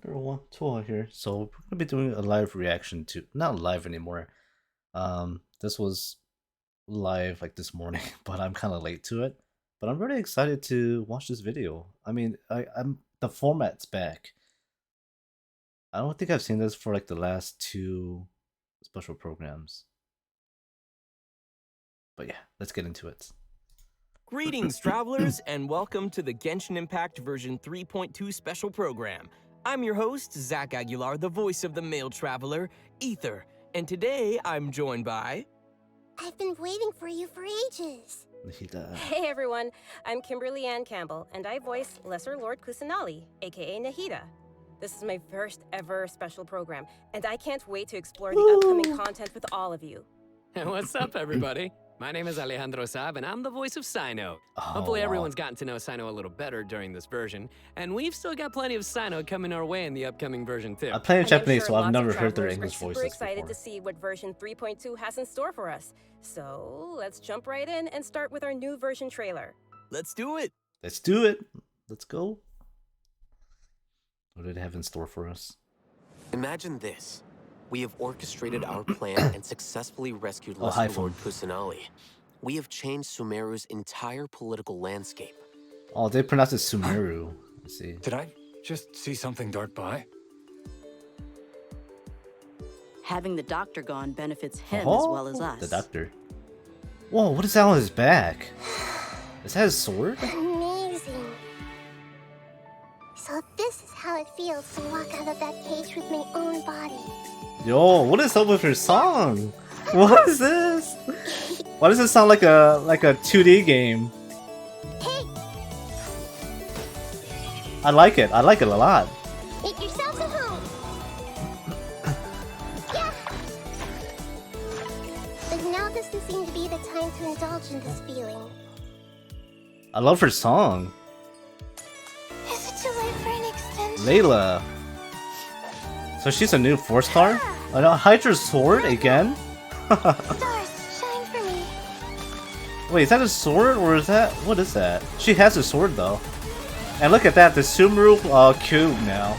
Everyone, Touhoua here. So we're gonna be doing a live reaction to not live anymore. This was live like this morning, but I'm kind of late to it. But I'm really excited to watch this video. I mean, I'm the format's back. I don't think I've seen this for like the last two special programs. But yeah, let's get into it. Greetings, travelers, and welcome to the Genshin Impact version 3.2 special program. I'm your host, Zach Aguilar, the voice of the male traveler, Ether, and today I'm joined by... I've been waiting for you for ages. Nahida. Hey everyone, I'm Kimberly Ann Campbell, and I voice Lesser Lord Kusanali, aka Nahida. This is my first ever special program, and I can't wait to explore the upcoming content with all of you. What's up, everybody? My name is Alejandro Saab, and I'm the voice of Sino. Hopefully everyone's gotten to know Sino a little better during this version, and we've still got plenty of Sino coming our way in the upcoming version too. I play in And I'm Japanese, sure so I've lots of never heard their travelers English are super voices excited before. to see what version 3.2 has in store for us. So let's jump right in and start with our new version trailer. Let's do it! Let's do it. Let's go. What do they have in store for us? Imagine this. We have orchestrated our plan and successfully rescued hi, Lesser Lord phone. Kusanali. We have changed Sumeru's entire political landscape. Oh, they pronounce it Sumeru. Let's see. Did I just see something dart by? Having the doctor gone benefits him Oh, as well as us. the doctor. Whoa, what is that on his back? Is that his sword? Amazing. So this is how it feels to walk out of that cage with my own body. Yo, what is up with her song? What is this? Why does it sound like a 2D game? Hey, I like it. I like it a lot. make yourselves at home. Yeah. But now doesn't seem to be the time to indulge in this feeling. I love her song. Is it too late for an extension? Layla. So she's a new 4-star? Hydra's sword again? Stars, shine for me. Wait, is that a sword or is that... What is that? She has a sword though. And look at that, the Sumeru cube now.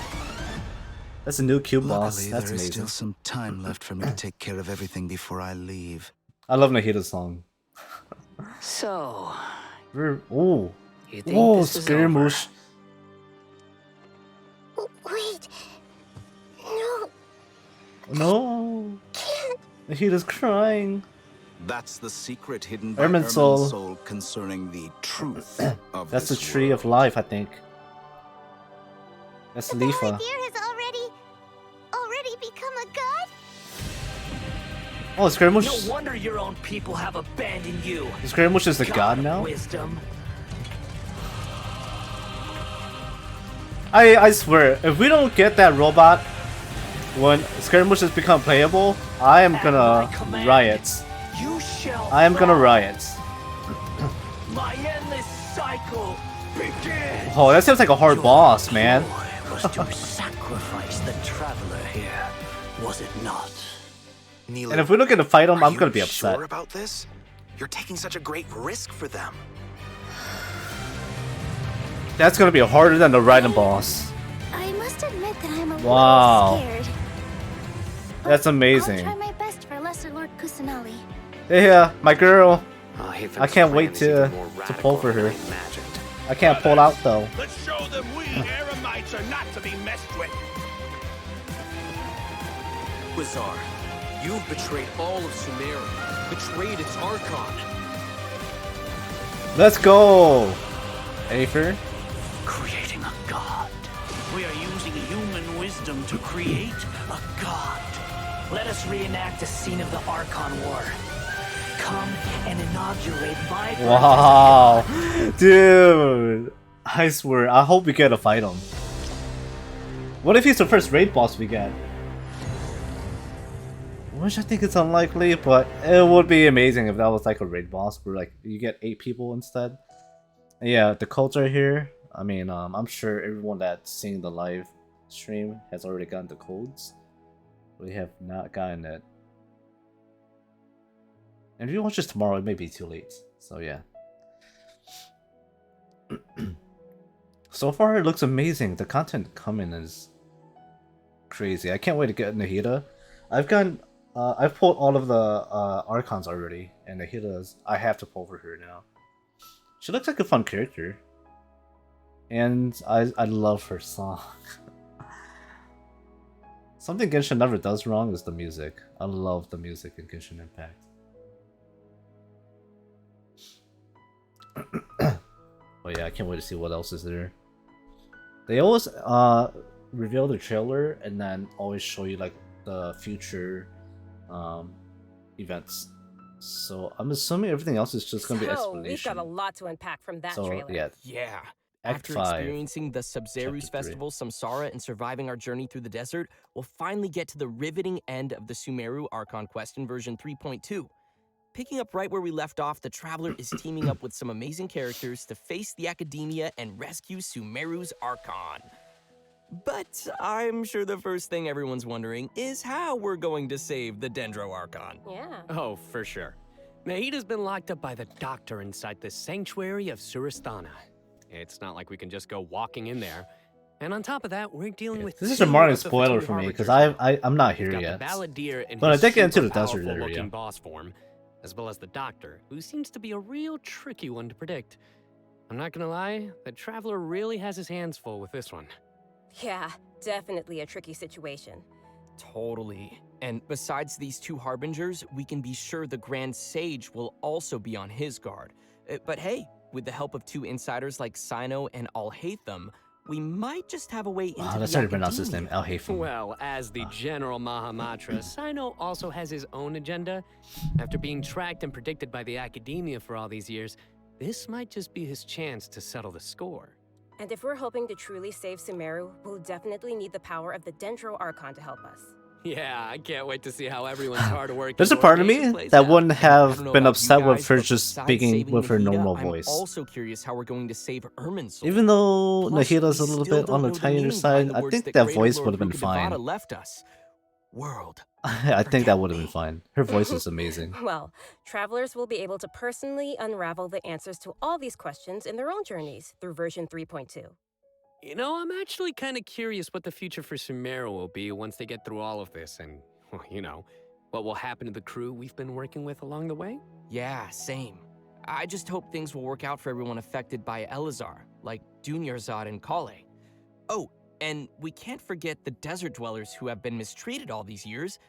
That's a new cube boss. Luckily, That's there is amazing. still some time left for me to take care of everything before I leave. I love Nahida's song. So, Ooh. you think Whoa, this is scary over? moosh. Wait. No, No. can't. Nahida's crying. That's the secret hidden by Ermin's Ermin's soul. soul concerning the truth of That's the this tree of world. life, I think. That's The Lifa. idea has already become a god? Oh, Scary No Moosh. wonder your own people have abandoned you. Scary Moosh is the god of now? Wisdom. I swear, if we don't get that robot when Scary Moosh has become playable, I am gonna riot. You shall I am gonna fall. riot. My endless cycle begins. Oh, that seems like a hard boss, man. Joy was to sacrifice the traveler here, was it not? Neela, And if we don't get to fight him, are I'm you gonna be upset. Sure about this? You're taking such a great risk for them. That's gonna be harder than the Raiden boss. I must admit that I'm a Wow. little scared. But That's amazing. I'll try my best for Lesser Lord Kusanali. Yeah, my girl. Haven's I can't wait plan is even to more pull radical for than her. I imagined. I can't pull out though. Let's show them we Eremites are not to be messed with. Quasar, you've betrayed all of Sumeru, betrayed its Archon. Let's go, Aether. Creating a god. We are using human wisdom to create a god. Let us reenact a scene of the Archon War. Come and inaugurate my birth Wow, dude. I swear, I hope we get to fight him. What if he's the first raid boss we get? Which I think it's unlikely, but it would be amazing if that was like a raid boss where like you get 8 people instead. And yeah, the codes are here. I mean, I'm sure everyone that's seeing the live stream has already gotten the codes. We have not gotten it. And if you watch this tomorrow, it may be too late. So yeah. So far, it looks amazing. The content coming is crazy. I can't wait to get Nahida. I've pulled all of the Archons already, and Nahida's I have to pull for her now. She looks like a fun character. And I love her song. Something Genshin never does wrong is the music. I love the music in Genshin Impact. But yeah, I can't wait to see what else is there. They always reveal the trailer and then always show you like the future events. So I'm assuming everything else is just gonna be explanation. We've got a lot to unpack from that trailer. Yeah. After experiencing the Sabzeruz Festival, Samsara, and surviving our journey through the desert, we'll finally get to the riveting end of the Sumeru Archon quest in version 3.2. Picking up right where we left off, the Traveler is teaming up with some amazing characters to face the Academia and rescue Sumeru's Archon. But I'm sure the first thing everyone's wondering is how we're going to save the Dendro Archon. Yeah. Oh, for sure. Nahida's been locked up by the doctor inside the sanctuary of Surasthana. It's not like we can just go walking in there. And on top of that, we're dealing with... This is a Mario spoiler for me, because I'm not here yet. But I did get into the desert area. Boss form, as well as the doctor, who seems to be a real tricky one to predict. I'm not gonna lie, the Traveler really has his hands full with this one. Yeah, definitely a tricky situation. Totally. And besides these two harbingers, we can be sure the Grand Sage will also be on his guard. But hey, with the help of two insiders like Sino and Alhaitham, we might just have a way into the that's how you pronounce his name, Alhaitham. Well, as the General Mahamatra, Sino also has his own agenda. After being tracked and predicted by the Academia for all these years, this might just be his chance to settle the score. And if we're hoping to truly save Sumeru, we'll definitely need the power of the Dendro Archon to help us. Yeah, I can't wait to see how everyone's hard work. There's a part of me that wouldn't have been upset with her just speaking with her normal voice. I'm also curious how we're going to save Irmin's soul. Even though Nahida's a little bit on the tinier side, I think that voice would have been fine. Left us. World. I think that would have been fine. Her voice is amazing. Well, travelers will be able to personally unravel the answers to all these questions in their own journeys through version 3.2. You know, I'm actually kind of curious what the future for Sumeru will be once they get through all of this and, well, you know, what will happen to the crew we've been working with along the way? Yeah, same. I just hope things will work out for everyone affected by Elazar, like Dunyarzad and Kale. Oh, and we can't forget the desert dwellers who have been mistreated all these years.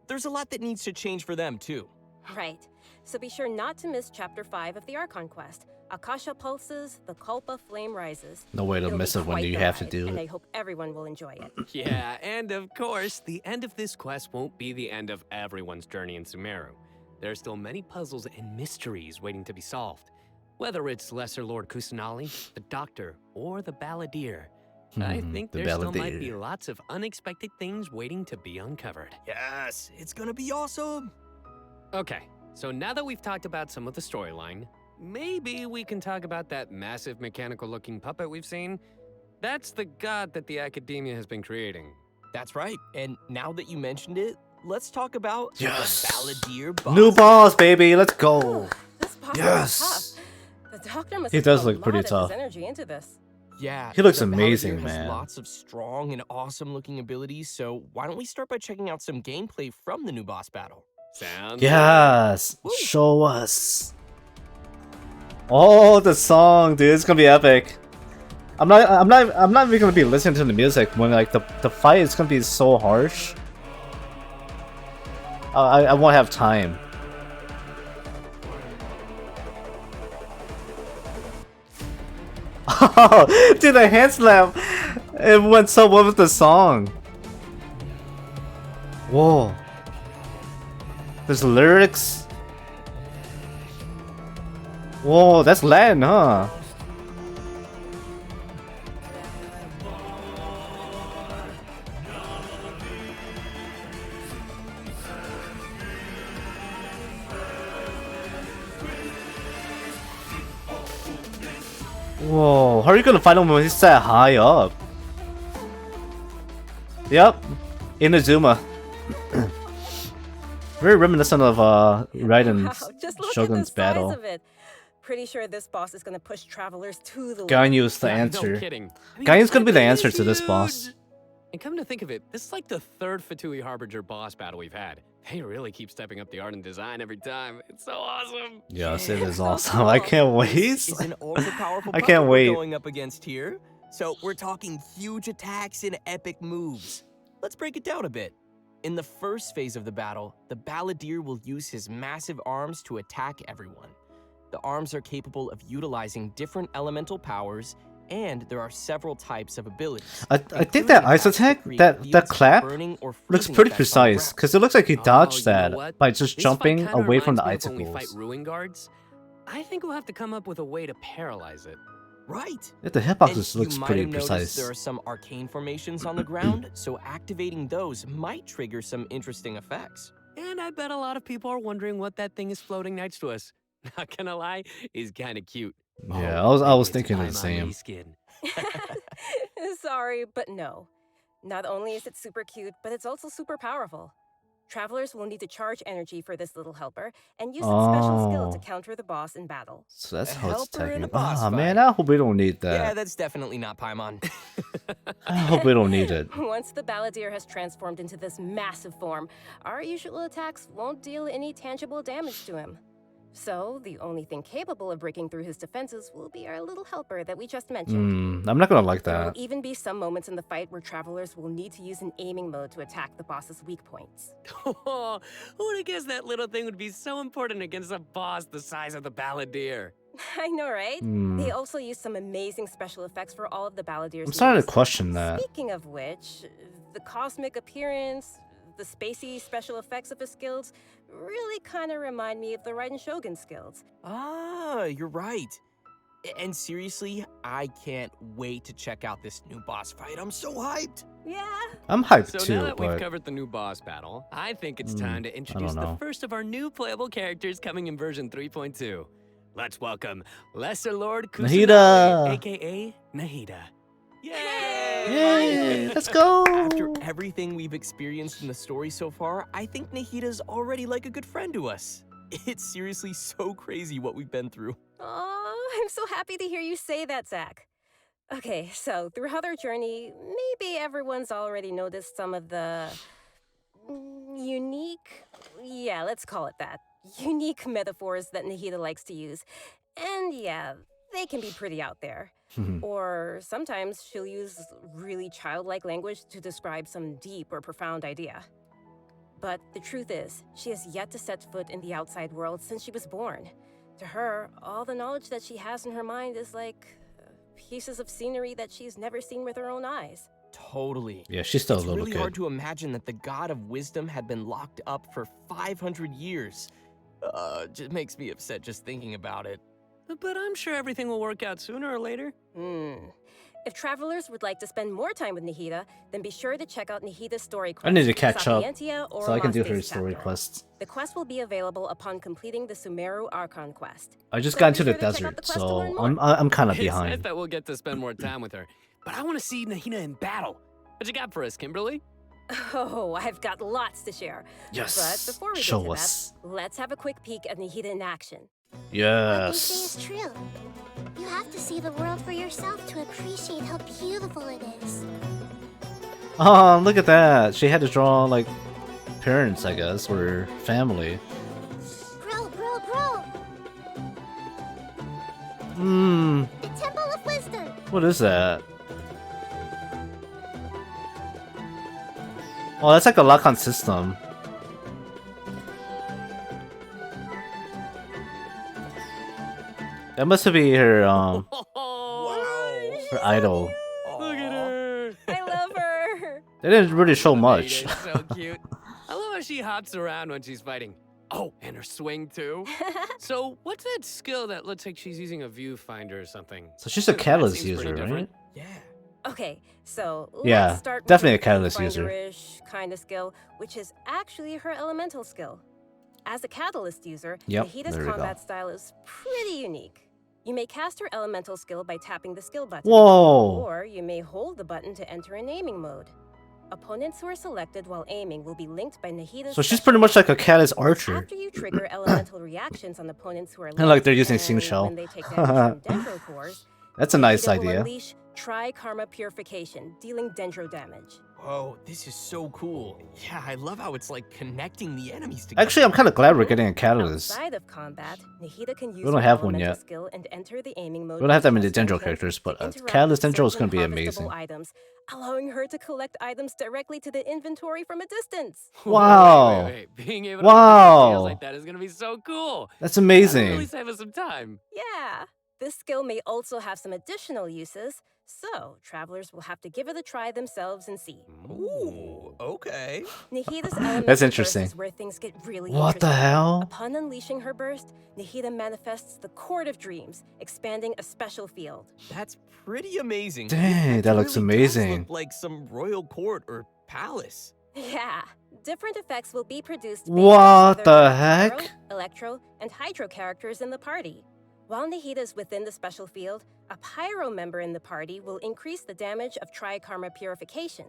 There's a lot that needs to change for them, too. Right. So be sure not to miss Chapter 5 of the Archon quest. Akasha pulses, the Kulpa flame rises. No way to miss it when you have to do it. And I hope everyone will enjoy it. Yeah, and of course, the end of this quest won't be the end of everyone's journey in Sumeru. There are still many puzzles and mysteries waiting to be solved. Whether it's Lesser Lord Kusanali, the Doctor, or the Balladeer, I think there still might be lots of unexpected things waiting to be uncovered. Yes, it's gonna be awesome! Okay, so now that we've talked about some of the storyline, maybe we can talk about that massive mechanical-looking puppet we've seen. That's the god that the Academia has been creating. That's right, and now that you mentioned it, let's talk about the Balladeer boss. New boss, baby, let's go! This boss Yes! is tough. The Doctor must He have does put a look pretty lot of tough. his energy into this. Yeah, He looks the amazing, Balladeer has man. lots of strong and awesome-looking abilities, so why don't we start by checking out some gameplay from the new boss battle? Sounds Yes! Show us! Oh, the song, dude, it's gonna be epic. I'm not even gonna be listening to the music when like the fight is gonna be so harsh. I won't have time. Oh, dude, the hand slap! It went so well with the song. Whoa. There's lyrics. Whoa, that's Latin, huh? Whoa, how are you gonna find him when he's that high up? Yep, Inazuma. Very reminiscent of Raiden's Wow, just look Shogun's at the size battle. of it. Pretty sure this boss is gonna push travelers to the Ganyu is the Yeah, no answer. kidding. I mean, Ganyu's gonna be the that answer is to this boss. huge. And come to think of it, this is like the third Fatui Harbinger boss battle we've had. They really keep stepping up the art and design every time. It's so awesome. Yes, it is So awesome. cool. I can't wait. This is an ultra powerful I puppet can't wait. we're going up against here. So we're talking huge attacks and epic moves. Let's break it down a bit. In the first phase of the battle, the Balladeer will use his massive arms to attack everyone. The arms are capable of utilizing different elemental powers, and there are several types of abilities. I think that ice attack, that clap, looks pretty precise, because it looks like he dodged that by just jumping away from the When we fight icicles. ruin guards, I think we'll have to come up with a way to paralyze it. Right. Yeah, the hitbox And looks you might pretty have noticed precise. there are some arcane formations on the ground, so activating those might trigger some interesting effects. And I bet a lot of people are wondering what that thing is floating next to us. Not gonna lie, he's kind of cute. Yeah, Oh, I was maybe it's thinking the Paimon same. Skin. Sorry, but no. Not only is it super cute, but it's also super powerful. Travelers will need to charge energy for this little helper and use its special skill to Oh. counter the boss in battle. So that's A how it's helper in a attacking. boss Ah, man, fight. I hope we don't need Yeah, that. that's definitely not Paimon. I hope we don't need it. Once the Balladeer has transformed into this massive form, our usual attacks won't deal any tangible damage to him. So, the only thing capable of breaking through his defenses will be our little helper that we just mentioned. I'm not gonna like There will that. even be some moments in the fight where travelers will need to use an aiming mode to attack the boss's weak points. Who would have guessed that little thing would be so important against a boss the size of the Balladeer? I know, right? Hmm. They also use some amazing special effects for all of the Balladeer's I'm starting moves. to question that. Speaking of which, the cosmic appearance, the spacey special effects of his skills really kind of remind me of the Raiden Shogun skills. Ah, you're right. And seriously, I can't wait to check out this new boss fight. I'm so hyped. Yeah. I'm hyped So too, now that we've but covered the new boss battle, I think it's time to introduce the know. first of our new playable characters coming in version 3.2. Let's welcome Lesser Lord Kusanagi, Nahida. aka Nahida. Yay! Yay! Let's go! After everything we've experienced in the story so far, I think Nahida's already like a good friend to us. It's seriously so crazy what we've been through. Oh, I'm so happy to hear you say that, Zach. Okay, so throughout our journey, maybe everyone's already noticed some of the unique, yeah, let's call it that, unique metaphors that Nahida likes to use. And yeah, they can be pretty out there. Or sometimes she'll use really childlike language to describe some deep or profound idea. But the truth is, she has yet to set foot in the outside world since she was born. To her, all the knowledge that she has in her mind is like pieces of scenery that she's never seen with her own eyes. Totally. Yeah, she's still It's a little really kid. hard to imagine that the god of wisdom had been locked up for 500 years. Just makes me upset just thinking about it. But I'm sure everything will work out sooner or later. If travelers would like to spend more time with Nahida, then be sure to check out Nahida's story quest. I need to catch up Sapientia or so I can do Lost her Days story chapter. quests. The quest will be available upon completing the Sumeru Archon quest. I just So got be into the sure to check out desert, the quest to learn so more. I'm kind of It's nice behind. that we'll get to spend more time with her. But I want to see Nahida in battle. What you got for us, Kimberly? Oh, I've got lots to share. Yes, But before we show get to us. that, let's have a quick peek at Nahida in action. What they Yes. say is true. You have to see the world for yourself to appreciate how beautiful it is. Oh, look at that. She had to draw like parents, I guess, or family. Bro. The Temple of Wisdom. What is that? Oh, that's like a lock-on system. That must be her her idol. Look at her. I love her. They didn't really show much. Nahida is so cute. I love how she hops around when she's fighting. Oh, and her swing too. So what's that skill that looks like she's using a viewfinder or something? So she's a That catalyst seems pretty user, right? different. Yeah. Okay, so Yeah, let's start definitely a with catalyst user. Viewfinder-ish kind of skill, which is actually her elemental skill. As a catalyst user, Yep, Nahida's there we go. combat style is pretty unique. You may cast her elemental skill by tapping the skill button. Whoa. Or you may hold the button to enter an aiming mode. Opponents who are selected while aiming will be linked by Nahida's. So she's pretty much like a catalyst archer. After you trigger elemental reactions on opponents who are And like they're linked, using and Sing Shell. when they take damage from dendro cores, That's a nice Nahida will idea. unleash Tri-Karma Purification, dealing dendro damage. Whoa, this is so cool. Yeah, I love how it's like connecting the enemies together. Actually, I'm kind of glad we're getting a catalyst. Outside of combat, Nahida can use We don't her have one elemental yet. skill and enter the aiming mode. We don't have that to many test Dendro and characters, but interact Catalyst with Dendro is going to be certain amazing. harvestable items, allowing her to collect items directly to the inventory from a distance. Wow. Wait. Being able to Wow. deals like that is gonna be so cool. That's That'll amazing. really save us some time. Yeah, this skill may also have some additional uses, so travelers will have to give it a try themselves and see. Ooh, okay. Nahida's elemental That's burst interesting. is where things get really What the interesting. hell? Upon unleashing her burst, Nahida manifests the Court of Dreams, expanding a special field. That's pretty amazing. Dang, It that looks really does amazing. look like some royal court or palace. Yeah, different effects will be produced. based What on whether the there are heck? Pyro, Electro, and Hydro characters in the party. While Nahida is within the special field, a Pyro member in the party will increase the damage of Tri-Karma Purification.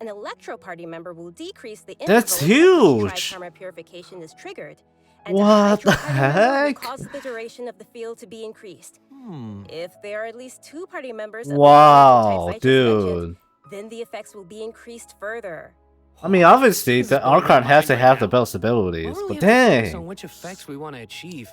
An Electro party member will decrease the That's interval at which huge. Tri-Karma Purification is triggered. And a What Hydro the party member will heck? cause the duration of the field to be increased. If there are at least 2 party members of the Wow, elemental types I just mentioned, dude. then the effects will be increased further. I mean, obviously, This is the blowing my Archon has mind to right have the now. best abilities, We'll but really have to focus on dang. which effects we want to achieve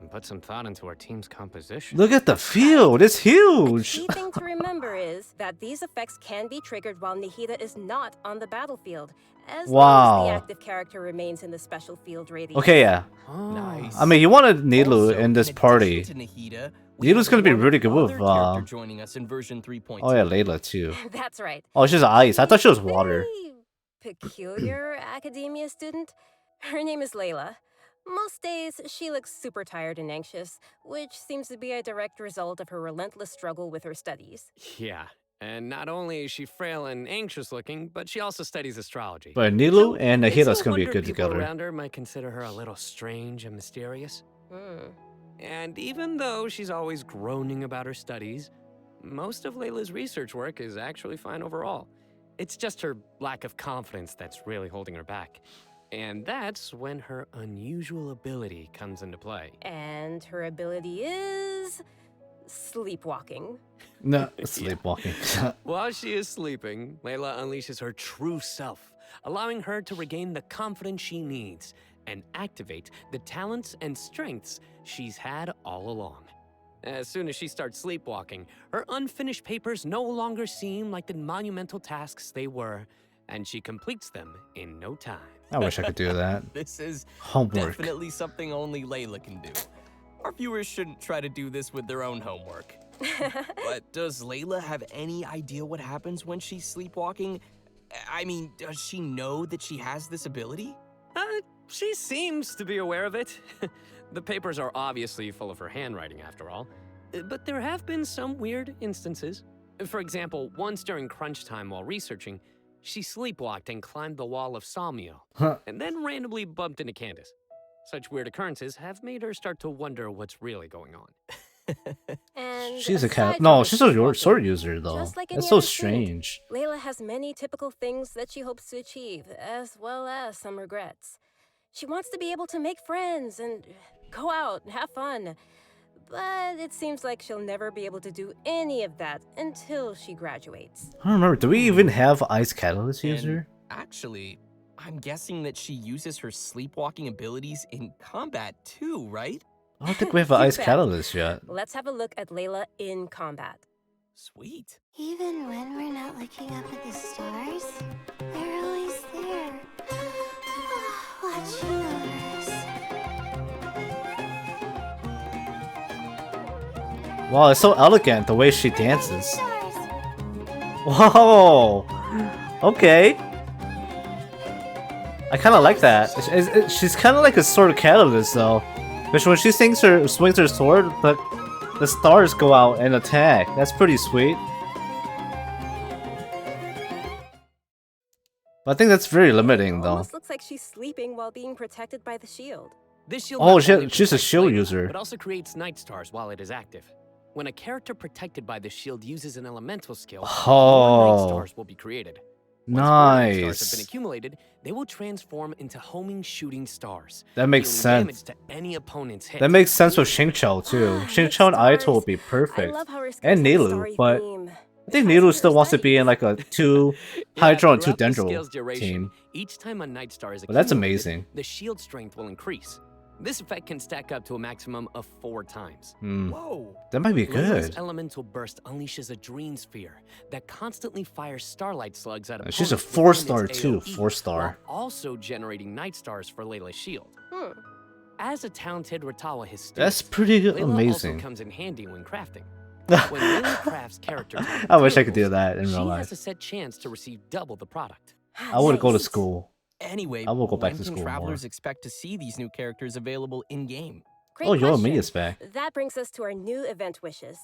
and put some thought into our team's composition. Look at the field. It's A huge. key thing to remember is that these effects can be triggered while Nahida is not on the battlefield, as long as Wow. the active character remains in the special field radius. Okay, yeah. Nice. I mean, you wanted Nilu Also, in this in party. addition to Nahida, we Nilu's have gonna be one really good with, other character joining us in version 3.2. Oh yeah, Layla too. That's right. Oh, she's ice. I thought she was water. Very peculiar academia student. Her name is Layla. Most days, she looks super tired and anxious, which seems to be a direct result of her relentless struggle with her studies. Yeah, and not only is she frail and anxious looking, but she also studies astrology. But Nilu and It's Nahida's no gonna be wonder good people together. around her might consider her a little strange and mysterious. Hmm. And even though she's always groaning about her studies, most of Layla's research work is actually fine overall. It's just her lack of confidence that's really holding her back. And that's when her unusual ability comes into play. And her ability is sleepwalking. No, sleepwalking. While she is sleeping, Layla unleashes her true self, allowing her to regain the confidence she needs and activate the talents and strengths she's had all along. As soon as she starts sleepwalking, her unfinished papers no longer seem like the monumental tasks they were, and she completes them in no time. I wish I could do that. This is Homework. definitely something only Layla can do. Our viewers shouldn't try to do this with their own homework. But does Layla have any idea what happens when she's sleepwalking? I mean, does she know that she has this ability? She seems to be aware of it. The papers are obviously full of her handwriting, after all. But there have been some weird instances. For example, once during crunch time while researching, she sleepwalked and climbed the wall of Sawmill, and then randomly bumped into Candace. Such weird occurrences have made her start to wonder what's really going on. And She's a aside cat. from No, her she's a sleepwalking, sword user though. just like any That's so other student, strange. Layla has many typical things that she hopes to achieve, as well as some regrets. She wants to be able to make friends and go out and have fun. But it seems like she'll never be able to do any of that until she graduates. I don't remember. Do we even have Ice Catalyst user? Actually, I'm guessing that she uses her sleepwalking abilities in combat too, right? I don't think we have an You Ice bet. Catalyst yet. Let's have a look at Layla in combat. Sweet. Even when we're not looking up at the stars, they're always there. Watching us. Wow, it's so elegant the way she dances. Stars. Whoa. Okay. I kind of like that. She's kind of like a sword catalyst though, because when she swings her sword, the stars go out and attack. That's pretty sweet. But I think that's very limiting though. Almost looks like she's sleeping while being protected by the shield. This shield Oh, not only she's a protects shield Layla, user. but also creates night stars while it is active. When a character protected by the shield uses an elemental skill, more night Oh. stars will be created. Once more night stars have been Nice. accumulated, they will transform into homing shooting stars. That makes dealing damage sense. to any opponent's hit. That makes sense with Xingqiu too. Xingqiu and Aito would be I perfect. love how her And skills have a Nilu, starry but theme. I think Needle still wants to be in like a 2 Hydro and 2 throughout the scale's Dendro duration, team. Each time a Night Star is But that's accumulated, amazing. the shield strength will increase. This effect can stack up to a maximum of 4 times. Whoa! That might be Layla's good. elemental burst unleashes a dream sphere that constantly fires starlight slugs at She's a opponents 4-star within its too, AoE, 4-star. while also generating Night Stars for Layla's shield. As a talented Touhoua historian, That's pretty Layla amazing. also comes in handy when crafting. When Layla crafts characters, I wish I could do that in real she life. has a set chance to receive double the product. I would go to school. Anyway, I will go back when to can school more. travelers expect to see these new characters available in-game? Great Oh, Yo question. Me is back. That brings us to our new event wishes.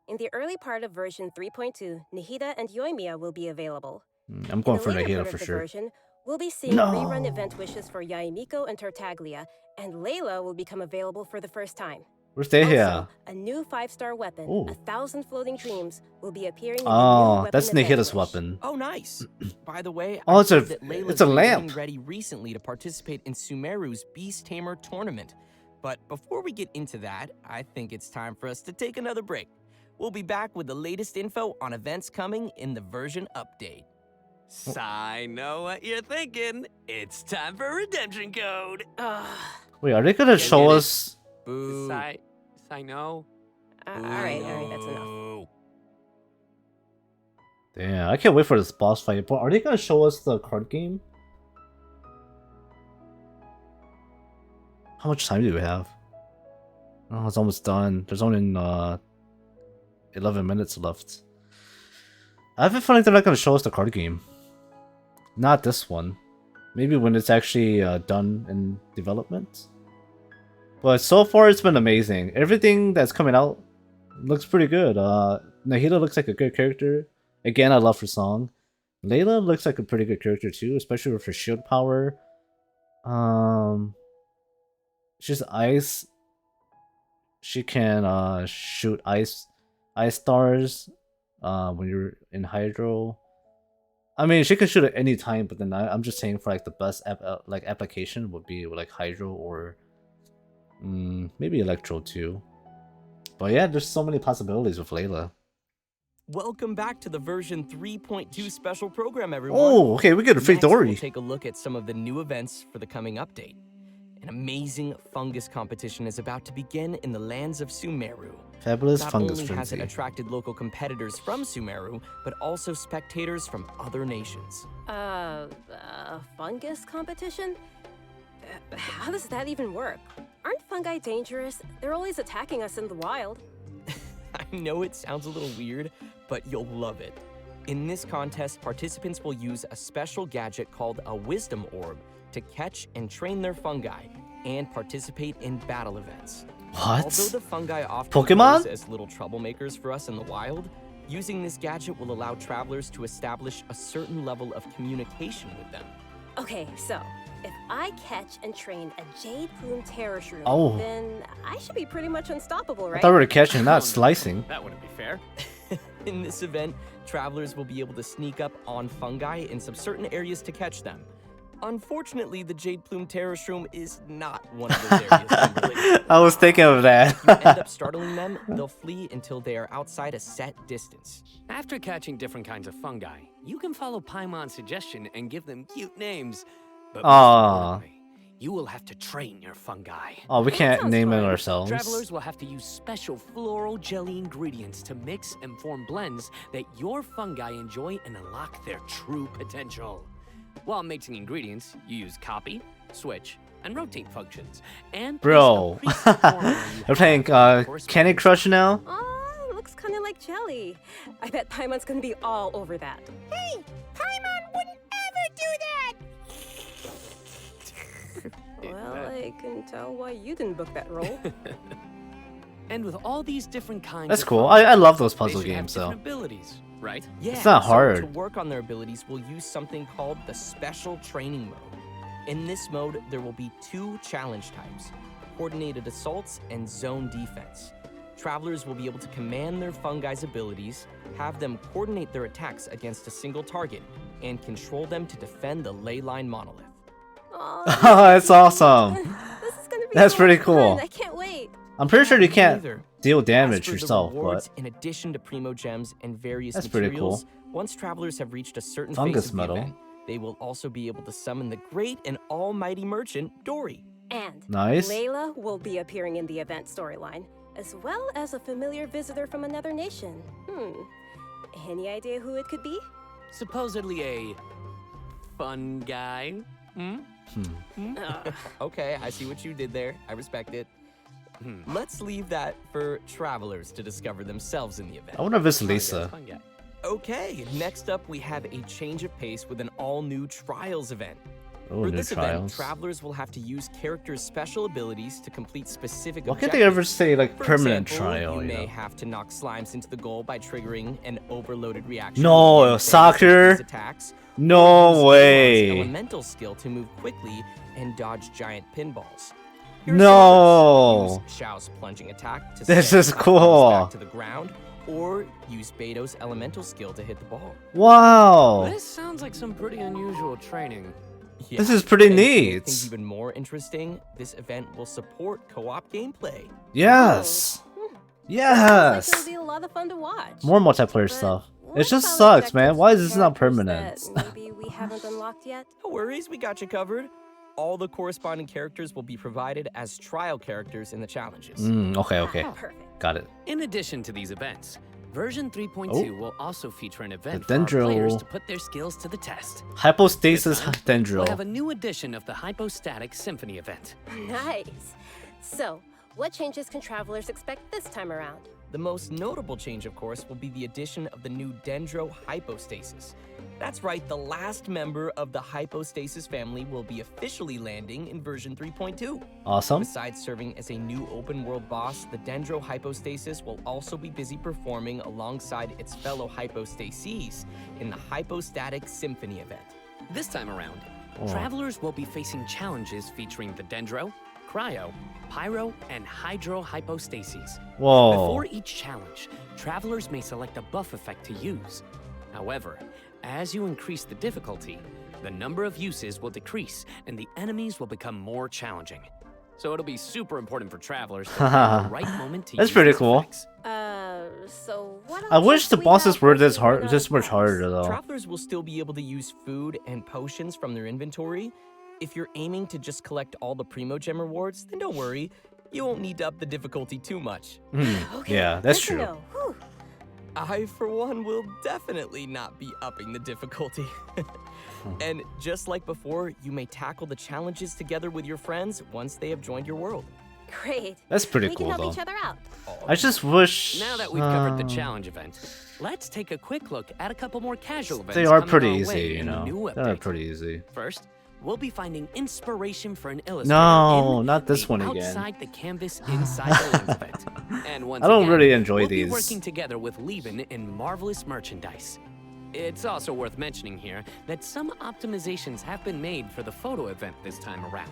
In the early part of version 3.2, Nahida and Yoimiya will be available. I'm going for In the later Nahida part for of the sure. version, we'll be seeing No. rerun event wishes for Yaemiko and Tartaglia, and Layla will become available for the first time. Where's they here? Also, a new 5-star weapon, Ooh. 1,000 Floating Dreams, will be appearing in the new Oh, weapon that's event Nahida's wish. weapon. Oh, nice. By the way, Oh, I it's a- heard that Layla's it's a been lamp. getting ready recently to participate in Sumeru's Beast Tamer tournament. But before we get into that, I think it's time for us to take another break. We'll be back with the latest info on events coming in the version update. So I know what you're thinking. It's time for redemption code. Wait, are they gonna show get it? us? Boo. I know. All right, that's enough. Boo. Damn, I can't wait for this boss fight. But are they gonna show us the card game? How much time do we have? Oh, it's almost done. There's only 11 minutes left. I have a feeling they're not gonna show us the card game. Not this one. Maybe when it's actually done in development. But so far, it's been amazing. Everything that's coming out looks pretty good. Nahida looks like a good character. Again, I love her song. Layla looks like a pretty good character too, especially with her shield power. She's ice. She can shoot ice stars when you're in Hydro. I mean, she can shoot at any time, but then I'm just saying for like the best application would be like Hydro or maybe Electro too. But yeah, there's so many possibilities with Layla. Welcome back to the version 3.2 special program, everyone. Oh, okay, we get a free Next, Dory. We'll take a look at some of the new events for the coming update. An amazing fungus competition is about to begin in the lands of Sumeru. Fabulous Not fungus only has it frenzy. attracted local competitors from Sumeru, but also spectators from other nations. Fungus competition? How does that even work? Aren't fungi dangerous? They're always attacking us in the wild. I know it sounds a little weird, but you'll love it. In this contest, participants will use a special gadget called a Wisdom Orb to catch and train their fungi and participate in battle events. What? Although the fungi often Pokemon? pose as little troublemakers for us in the wild, using this gadget will allow travelers to establish a certain level of communication with them. Okay, so if I catch and train a Jade Plume Terror Shroom, Oh. then I should be pretty much unstoppable, I right? thought we were catching, not slicing. That wouldn't be fair. In this event, travelers will be able to sneak up on fungi in some certain areas to catch them. Unfortunately, the Jade Plume Terror Shroom is not one of those areas. unrelated. I was thinking of that. If you end up startling them, they'll flee until they are outside a set distance. After catching different kinds of fungi, you can follow Paimon's suggestion and give them cute names. But most Aw. importantly, you will have to train your fungi. Oh, we can't sounds name it fun. ourselves. Travelers will have to use special floral jelly ingredients to mix and form blends that your fungi enjoy and unlock their true potential. While mixing ingredients, you use copy, switch, and rotate functions. And Bro, place a preset formula you we're playing have for Candy Crush now? Oh, looks kind of like jelly. I bet Paimon's gonna be all over that. Hey, Paimon wouldn't ever do that! Well, I can tell why you didn't book that role. And with all these different kinds That's of cool. fungi, I love those they puzzle should have games though. different abilities, right? Yeah, It's not so hard. to work on their abilities, we'll use something called the Special Training Mode. In this mode, there will be 2 challenge types, Coordinated Assaults and Zone Defense. Travelers will be able to command their fungi's abilities, have them coordinate their attacks against a single target, and control them to defend the ley line monolith. Aw, Oh, that's awesome. this is gonna be That's so pretty much cool. fun. I can't wait. I'm pretty sure you can't. Neither. deal As damage for the yourself, rewards, but in addition to Primo Gems and various that's pretty materials, cool. once travelers have reached a certain Fungus phase of the metal. event, they will also be able to summon the great and almighty merchant, Dory. And Nice. Layla will be appearing in the event storyline, as well as a familiar visitor from another nation. Any idea who it could be? Supposedly a fun guy. Okay, I see what you did there. I respect it. Let's leave that for travelers to discover themselves in the event. I wonder if it's Fun guy, Lisa. fun guy. Okay, next up we have a change of pace with an all-new Trials event. Oh, For new this event, trials. travelers will have to use characters' special abilities to complete specific Why objectives. can't they ever say like For permanent example, trial? You You may know? have to knock slimes into the goal by triggering an overloaded reaction. No, with the soccer? these attacks, No or use way. Elon's elemental skill to move quickly and dodge giant pinballs. Here's No. some use Xiao's plunging attack to This send is platforms cool. back to the ground, or use Beto's elemental skill to hit the ball. Wow. This sounds like some pretty unusual training. Yeah. This is pretty And to make neat. things even more interesting, this event will support co-op gameplay. Yes. Sounds like Yes. it'll be a lot of fun to watch. More multiplayer But stuff. It what just about sucks, man. objectives Why for is this not characters permanent? that maybe we haven't unlocked yet? No worries, we got you covered. All the corresponding characters will be provided as trial characters in the challenges. Okay, okay. Perfect. Got it. In addition to these events, version 3.2 will also feature an event The for our players Dendro. to put their skills to the test. Hypostasis This time, We'll have a Dendro. new edition of the Hypostatic Symphony event. Nice. So, what changes can travelers expect this time around? The most notable change, of course, will be the addition of the new Dendro Hypostasis. That's right, the last member of the Hypostasis family will be officially landing in version 3.2. Awesome. Besides serving as a new open-world boss, the Dendro Hypostasis will also be busy performing alongside its fellow Hypostases in the Hypostatic Symphony event. This time around, Oh. travelers will be facing challenges featuring the Dendro, Cryo, Pyro, and Hydro Hypostases. Whoa. Before each challenge, travelers may select a buff effect to use. However, as you increase the difficulty, the number of uses will decrease and the enemies will become more challenging. So it'll be super important for travelers to find the right moment to That's use pretty these cool. effects. So what I wish else the we bosses have were for this you hard, in this our much harder though. Travelers will still be able to use food and potions from their inventory. If you're aiming to just collect all the Primo Gem rewards, then don't worry. You won't need to up the difficulty too much. Okay, Yeah, that's good to true. know. Whew. I, for one, will definitely not be upping the difficulty. And just like before, you may tackle the challenges together with your friends once they have joined your world. Great. That's pretty We cool can help though. each other out. I just wish. Now that we've covered the challenge event, let's take a quick look at a couple more casual events. They are coming pretty our easy, way you in the know. new They're update. pretty easy. First, we'll be finding inspiration for an illustrator. No, in not this the one again. Outside the canvas, inside the lens event. And once I don't again, really enjoy we'll these. Be working together with Leben in marvelous merchandise. It's also worth mentioning here that some optimizations have been made for the photo event this time around.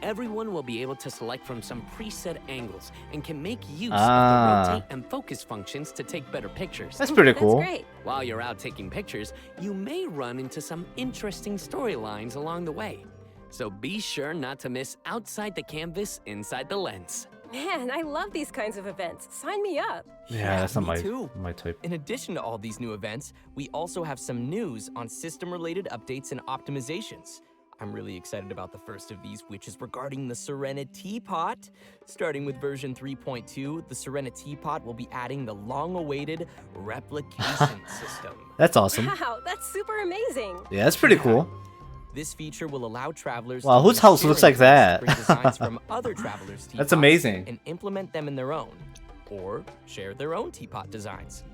Everyone will be able to select from some preset angles and can make use of the rotate and focus functions to take better pictures. That's pretty cool. That's great. While you're out taking pictures, you may run into some interesting storylines along the way. So be sure not to miss outside the canvas, inside the lens. Man, I love these kinds of events. Sign me up. Yeah, that's not me too. my type. In addition to all these new events, we also have some news on system-related updates and optimizations. I'm really excited about the first of these, which is regarding the Serenity Pot. Starting with version 3.2, the Serenity Pot will be adding the long-awaited replication system. That's awesome. Wow, that's super amazing. Yeah, that's pretty cool. This feature will allow travelers Wow, to whose use house looks sharing like that? points to bring designs from other travelers' teapots That's amazing. and implement them in their own, or share their own teapot designs.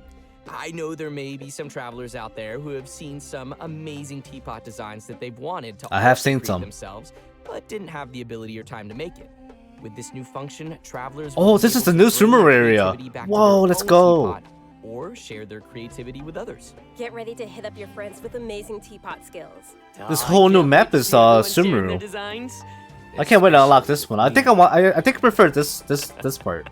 I know there may be some travelers out there who have seen some amazing teapot designs that they've wanted to I have also seen create some. themselves, but didn't have the ability or time to make it. With this new function, travelers Oh, will be this is able the to new bring sumo their area. creativity back to Whoa, their let's own go. teapot, or share their creativity with others. Get ready to hit up your friends with amazing teapot skills. This whole new map is Sumeru. I can't wait to unlock this one. I think I think I prefer this part.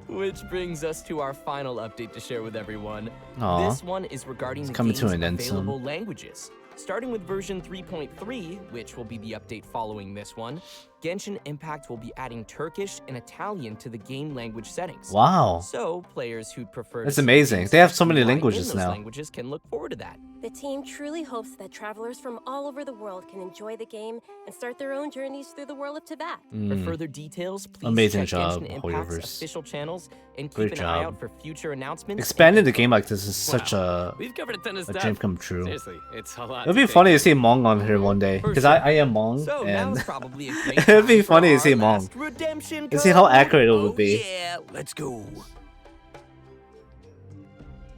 Which brings us to our final update to share with everyone. Aw. This one is regarding It's the coming game's to an end soon. available languages. Starting with version 3.3, which will be the update following this one, Genshin Impact will be adding Turkish and Italian to the game language settings. Wow. So players who'd prefer That's to see amazing. games They have so with many UI languages in those now. languages can look forward to that. The team truly hopes that travelers from all over the world can enjoy the game and start their own journeys through the world of Tibet. For further details, please Amazing check job, Genshin Impact's Hoyoverse. official channels and keep Great an job. eye out for future announcements. Expanding the game like this is such a We've covered a ton of stuff. dream come true. Seriously, it's a lot. It'd be funny to see Mong on here one day, because I am Mong, So and now's probably a great it'd be time for funny to our see Mong. last redemption And see how code. accurate it would be. Yeah, let's go.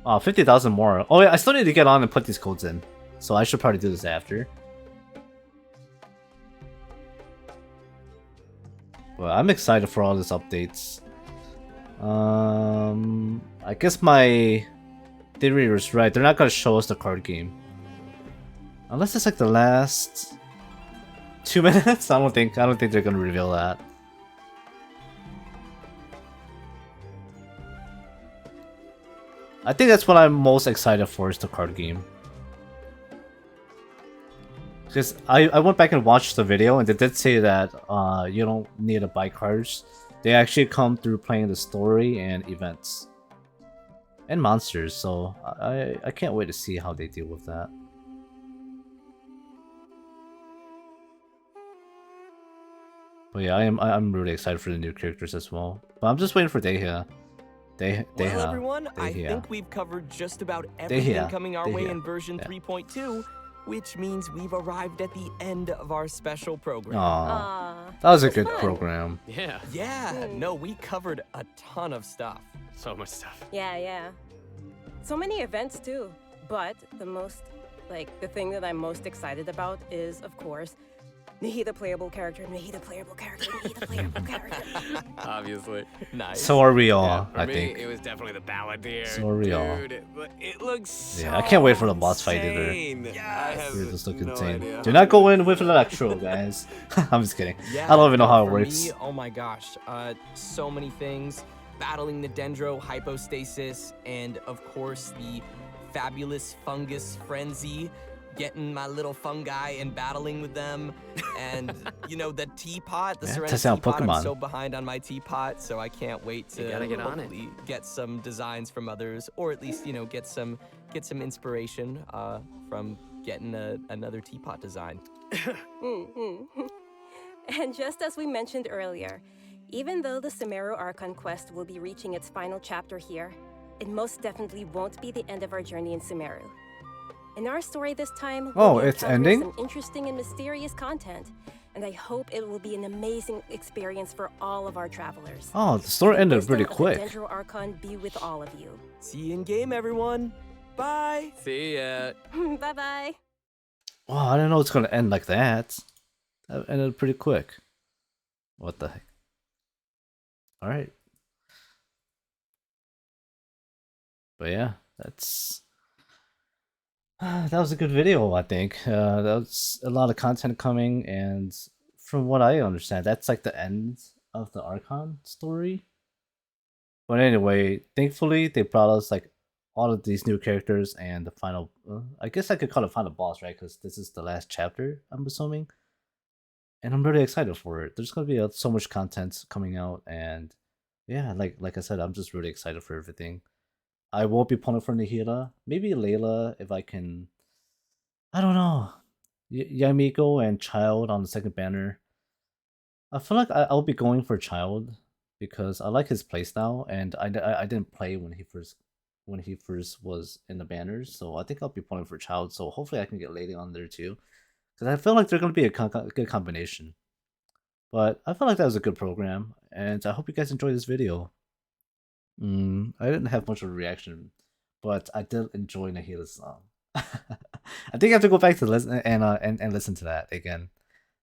Oh, 50,000 more. Oh, yeah, I still need to get on and put these codes in. So I should probably do this after. But I'm excited for all these updates. I guess my theory was right. They're not gonna show us the card game. Unless it's like the last 2 minutes. I don't think they're gonna reveal that. I think that's what I'm most excited for, is the card game. Because I went back and watched the video, and they did say that you don't need to buy cards. They actually come through playing the story and events. And monsters, so I can't wait to see how they deal with that. But yeah, I'm really excited for the new characters as well. But I'm just waiting for Dehya. Well, everyone, I think we've covered just about everything coming our way in version 3.2, which means we've arrived at the end of our special program. Aww. That was a good program. Yeah. Yeah, no, we covered a ton of stuff. So much stuff. Yeah. So many events too. But the thing that I'm most excited about is, of course, Nahida playable character, Nahida playable character, Nahida playable character. Obviously. Nice. So are we all, Yeah, for I me, think. it was definitely the Balladeer. So are we all. Dude, it looks so Yeah, I can't wait for the boss fight either. insane. I have Dude, this look no insane. idea. Do not go in with electro, guys. I'm just kidding. I don't even know how it for works. Me, oh my gosh, so many things. Battling the Dendro hypostasis, and of course the fabulous fungus frenzy. Getting my little fungi and battling with them, and the teapot, the Serenity testing out teapot. Pokemon. I'm so behind on my teapot, so I can't wait to You gotta get on it. hopefully get some designs from others, or at least get some inspiration from getting another teapot design. And just as we mentioned earlier, even though the Sumeru Archon quest will be reaching its final chapter here, it most definitely won't be the end of our journey in Sumeru. In our story this time, Oh, we'll be it's encountering ending? some interesting and mysterious content, and I hope it will be an amazing experience for all of our travelers. Oh, the story ended Wisdom pretty of the quick. Dendro Archon be with all of you. See you in game, everyone. Bye. See ya. Bye-bye. Wow, I didn't know it's gonna end like that. That ended pretty quick. What the heck? Alright. But yeah, that was a good video, I think. That was a lot of content coming, and from what I understand, that's like the end of the Archon story. But anyway, thankfully, they brought us like all of these new characters and the final. I guess I could call it final boss, right? Because this is the last chapter, I'm assuming. And I'm really excited for it. There's gonna be so much content coming out, and yeah, like I said, I'm just really excited for everything. I will be pulling for Nahida. Maybe Layla if I can. I don't know. Yamiko and Child on the second banner. I feel like I'll be going for Child because I like his playstyle, and I didn't play when he first was in the banners, so I think I'll be pulling for Child. So hopefully I can get Lady on there too, because I feel like they're gonna be a good combination. But I feel like that was a good program, and I hope you guys enjoyed this video. I didn't have much of a reaction, but I did enjoy Nahida's song. I think I have to go back to listen and listen to that again.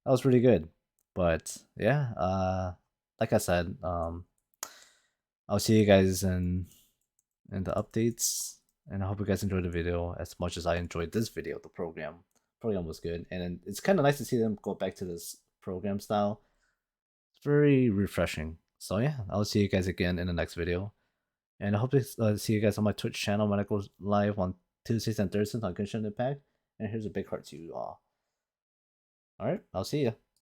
That was pretty good. But yeah, like I said, I'll see you guys in the updates, and I hope you guys enjoyed the video as much as I enjoyed this video. The program was good, and it's kind of nice to see them go back to this program style. It's very refreshing. So yeah, I'll see you guys again in the next video. And I hope to see you guys on my Twitch channel when I go live on Tuesdays and Thursdays on Genshin Impact. And here's a big heart to you all. Alright, I'll see ya.